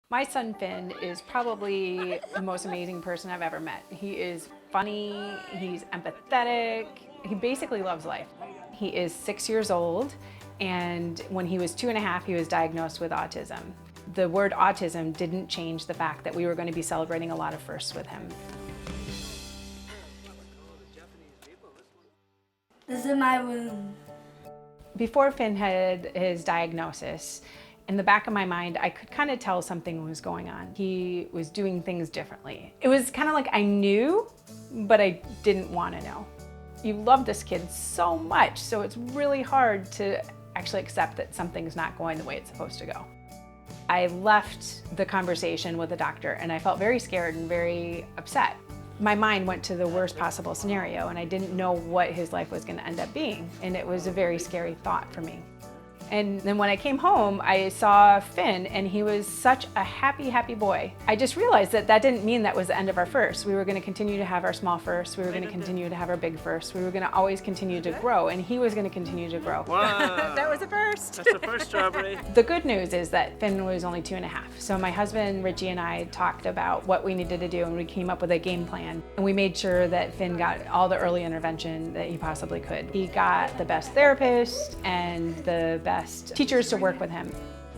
My son Finn is probably the most amazing person I've ever met. He is funny, he's empathetic, he basically loves life. He is 6 years old, and when he was 2.5, he was diagnosed with autism. The word autism didn't change the fact that we were going to be celebrating a lot of firsts with him. This is my room. Before Finn had his diagnosis, in the back of my mind, I could kind of tell something was going on. He was doing things differently. It was kind of like I knew, but I didn't want to know. You love this kid so much, so it's really hard to actually accept that something's not going the way it's supposed to go. I left the conversation with the doctor and I felt very scared and very upset. My mind went to the worst possible scenario and I didn't know what his life was going to end up being, and it was a very scary thought for me. And then when I came home, I saw Finn, and he was such a happy, happy boy. I just realized that that didn't mean that was the end of our first. We were going to continue to have our small firsts. We were going to continue to have our big firsts. We were going to always continue to grow, and he was going to continue to grow. Wow. That was a first. That's the first strawberry. The good news is that Finn was only 2.5. So my husband, Richie, and I talked about what we needed to do, and we came up with a game plan. And we made sure that Finn got all the early intervention that he possibly could. He got the best therapist and the best teachers to work with him.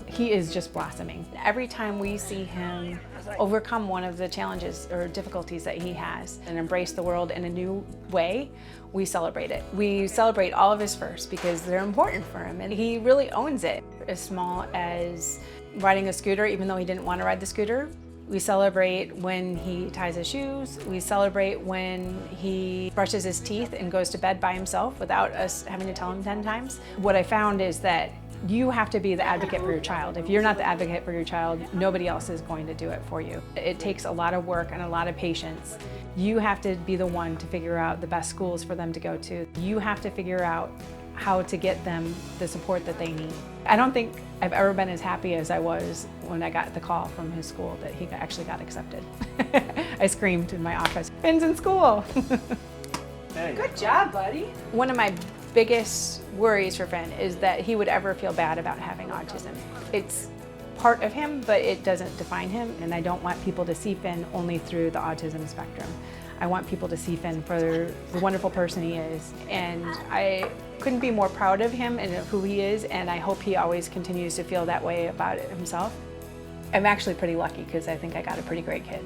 He is just blossoming. Every time we see him overcome one of the challenges or difficulties that he has and embrace the world in a new way, we celebrate it. We celebrate all of his firsts because they're important for him, and he really owns it. As small as riding a scooter, even though he didn't want to ride the scooter. We celebrate when he ties his shoes. We celebrate when he brushes his teeth and goes to bed by himself without us having to tell him 10 times. What I found is that you have to be the advocate for your child. If you're not the advocate for your child, nobody else is going to do it for you. It takes a lot of work and a lot of patience. You have to be the one to figure out the best schools for them to go to. You have to figure out how to get them the support that they need. I don't think I've ever been as happy as I was when I got the call from his school that he actually got accepted. I screamed in my office, "Finn's in school!" Hey. Good job, buddy. One of my biggest worries for Finn is that he would ever feel bad about having autism. It's part of him, but it doesn't define him, and I don't want people to see Finn only through the autism spectrum. I want people to see Finn for the wonderful person he is, and I couldn't be more proud of him and of who he is, and I hope he always continues to feel that way about it himself. I'm actually pretty lucky because I think I got a pretty great kid.